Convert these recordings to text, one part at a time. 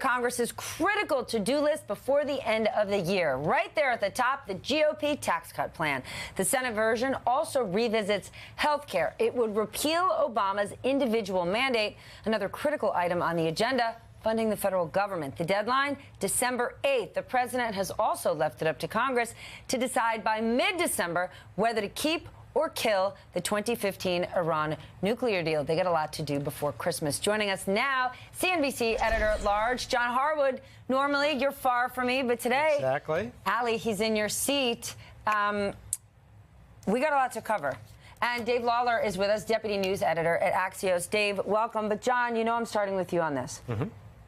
Congress's critical to-do list before the end of the year. Right there at the top, the GOP tax cut plan. The Senate version also revisits health care. It would repeal Obama's individual mandate, another critical item on the agenda, funding the federal government. The deadline, December 8th. The president has also left it up to Congress to decide by mid-December whether to keep or kill the 2015 Iran nuclear deal. They got a lot to do before Christmas. Joining us now, CNBC editor-at-large, John Harwood. Normally, you're far from me, but today, exactly. Ali, he's in your seat. We got a lot to cover. And Dave Lawler is with us, deputy news editor at Axios. Dave, welcome. But John, you know I'm starting with you on this.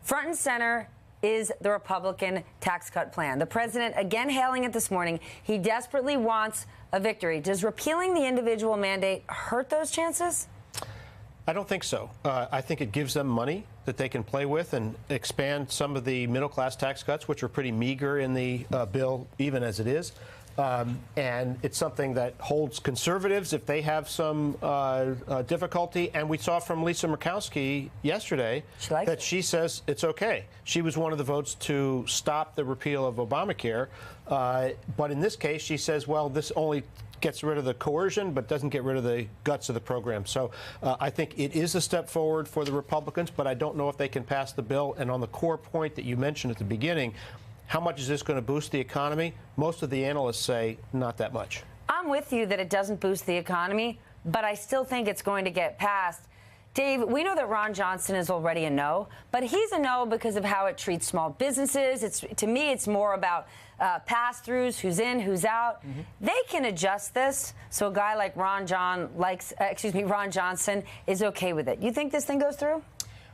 Front and center is the Republican tax cut plan. The president, again hailing it this morning, he desperately wants a victory. Does repealing the individual mandate hurt those chances? I don't think so. I think it gives them money that they can play with and expand some of the middle-class tax cuts, which are pretty meager in the bill, even as it is. And it's something that holds conservatives if they have some difficulty. And we saw from Lisa Murkowski yesterday that she says it's okay. She was one of the votes to stop the repeal of Obamacare. But in this case, she says, well, this only gets rid of the coercion, but doesn't get rid of the guts of the program. So I think it is a step forward for the Republicans, but I don't know if they can pass the bill. And on the core point that you mentioned at the beginning, how much is this going to boost the economy? Most of the analysts say not that much. I'm with you that it doesn't boost the economy, but I still think it's going to get passed. Dave, we know that Ron Johnson is already a no, but he's a no because of how it treats small businesses. To me, it's more about pass-throughs, who's in, who's out. They can adjust this, so a guy like Ron Johnson is okay with it. You think this thing goes through?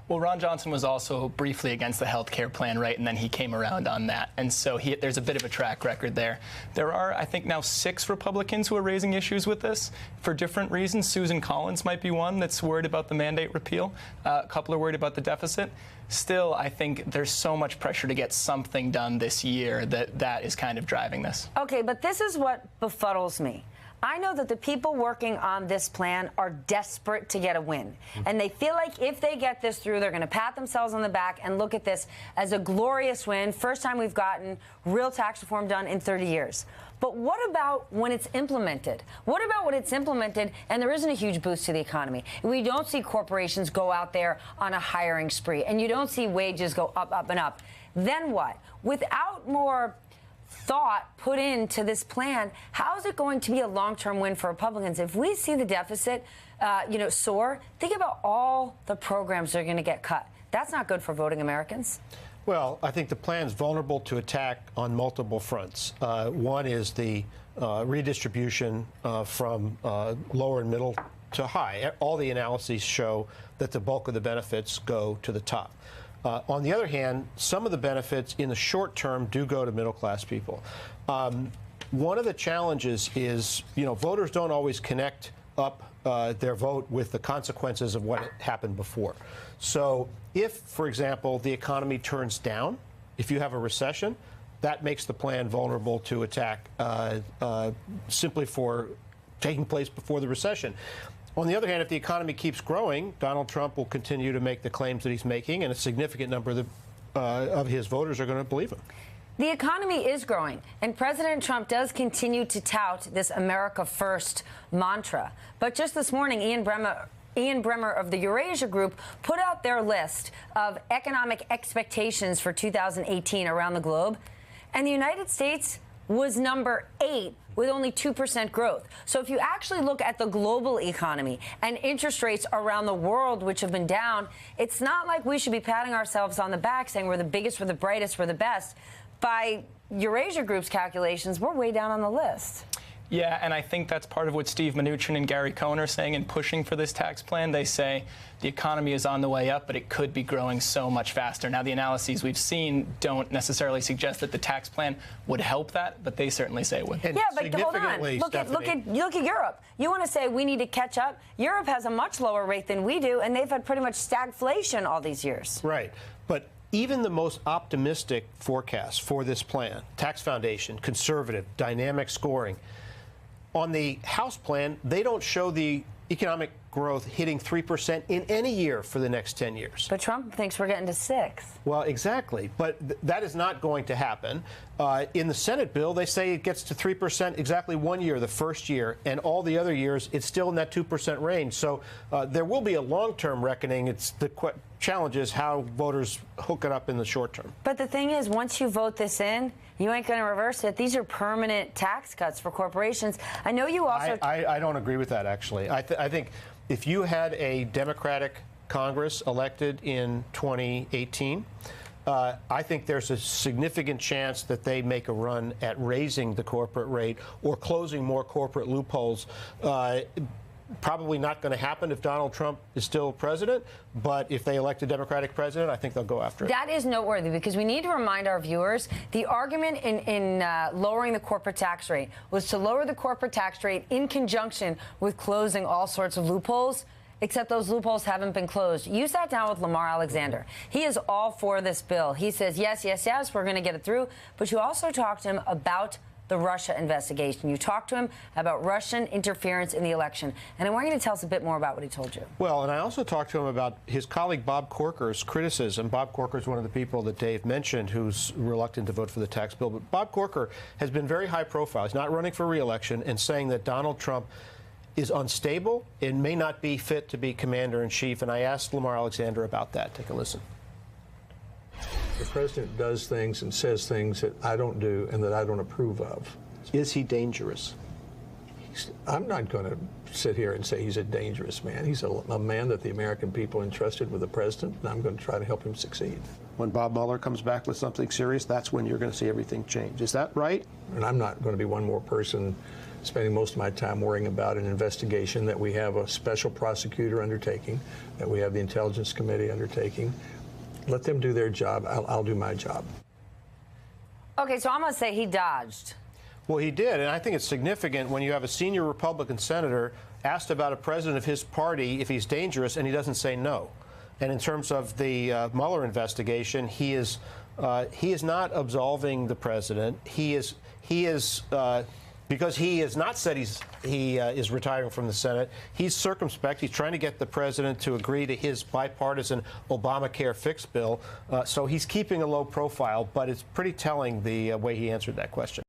Well, Ron Johnson was also briefly against the health care plan, right? And then he came around on that. And so there's a bit of a track record there. There are, I think, now 6 Republicans who are raising issues with this for different reasons. Susan Collins might be one that's worried about the mandate repeal. A couple are worried about the deficit. Still, I think there's so much pressure to get something done this year that is kind of driving this. Okay, but this is what befuddles me. I know that the people working on this plan are desperate to get a win. And they feel like if they get this through, they're going to pat themselves on the back and look at this as a glorious win. First time we've gotten real tax reform done in 30 years. But what about when it's implemented? What about when it's implemented and there isn't a huge boost to the economy? We don't see corporations go out there on a hiring spree, and you don't see wages go up, up, and up. Then what? Without more thought put into this plan, how is it going to be a long-term win for Republicans? If we see the deficit, soar, think about all the programs that are going to get cut. That's not good for voting Americans. Well, I think the plan's vulnerable to attack on multiple fronts. One is the redistribution from lower and middle to high. All the analyses show that the bulk of the benefits go to the top. On the other hand, some of the benefits in the short term do go to middle-class people. One of the challenges is, voters don't always connect up their vote with the consequences of what happened before. So if, for example, the economy turns down, if you have a recession, that makes the plan vulnerable to attack simply for taking place before the recession. On the other hand, if the economy keeps growing, Donald Trump will continue to make the claims that he's making, and a significant number of his voters are going to believe him. The economy is growing, and President Trump does continue to tout this America First mantra. But just this morning, Ian Bremmer of the Eurasia Group put out their list of economic expectations for 2018 around the globe, and the United States was number 8 with only 2% growth. So if you actually look at the global economy and interest rates around the world, which have been down, it's not like we should be patting ourselves on the back saying we're the biggest, we're the brightest, we're the best. By Eurasia Group's calculations, we're way down on the list. Yeah, and I think that's part of what Steve Mnuchin and Gary Cohn are saying in pushing for this tax plan. They say the economy is on the way up, but it could be growing so much faster. Now, the analyses we've seen don't necessarily suggest that the tax plan would help that, but they certainly say it would. Yeah, but hold on. Look at Europe. You want to say we need to catch up? Europe has a much lower rate than we do, and they've had pretty much stagflation all these years. Right. But even the most optimistic forecast for this plan, Tax Foundation, conservative, dynamic scoring, on the House plan, they don't show the economic growth hitting 3% in any year for the next 10 years. But Trump thinks we're getting to 6. Well, exactly. But that is not going to happen. In the Senate bill, they say it gets to 3% exactly 1 year, the first year, and all the other years, it's still in that 2% range. So there will be a long-term reckoning. It's the challenge is how voters hook it up in the short term. But the thing is, once you vote this in, you ain't going to reverse it. These are permanent tax cuts for corporations. I know you also... I don't agree with that, actually. I think if you had a Democratic Congress elected in 2018, I think there's a significant chance that they make a run at raising the corporate rate or closing more corporate loopholes. Probably not going to happen if Donald Trump is still president, but if they elect a Democratic president, I think they'll go after it. That is noteworthy because we need to remind our viewers the argument in lowering the corporate tax rate was to lower the corporate tax rate in conjunction with closing all sorts of loopholes, except those loopholes haven't been closed. You sat down with Lamar Alexander. He is all for this bill. He says, yes, yes, yes, we're going to get it through. But you also talked to him about the Russia investigation. You talked to him about Russian interference in the election. And I want you to tell us a bit more about what he told you. Well, and I also talked to him about his colleague Bob Corker's criticism. Bob Corker is one of the people that Dave mentioned who's reluctant to vote for the tax bill. But Bob Corker has been very high profile. He's not running for re-election and saying that Donald Trump is unstable and may not be fit to be commander-in-chief. And I asked Lamar Alexander about that. Take a listen. The president does things and says things that I don't do and that I don't approve of. Is he dangerous? I'm not going to sit here and say he's a dangerous man. He's a man that the American people entrusted with the president, and I'm going to try to help him succeed. When Bob Mueller comes back with something serious, that's when you're going to see everything change. Is that right? And I'm not going to be one more person spending most of my time worrying about an investigation that we have a special prosecutor undertaking, that we have the Intelligence Committee undertaking. Let them do their job. I'll do my job. Okay, so I'm going to say he dodged. Well, he did, and I think it's significant when you have a senior Republican senator asked about a president of his party if he's dangerous, and he doesn't say no. And in terms of the Mueller investigation, he is not absolving the president. He is because he has not said he is retiring from the Senate. He's circumspect. He's trying to get the president to agree to his bipartisan Obamacare fix bill. So he's keeping a low profile, but it's pretty telling the way he answered that question.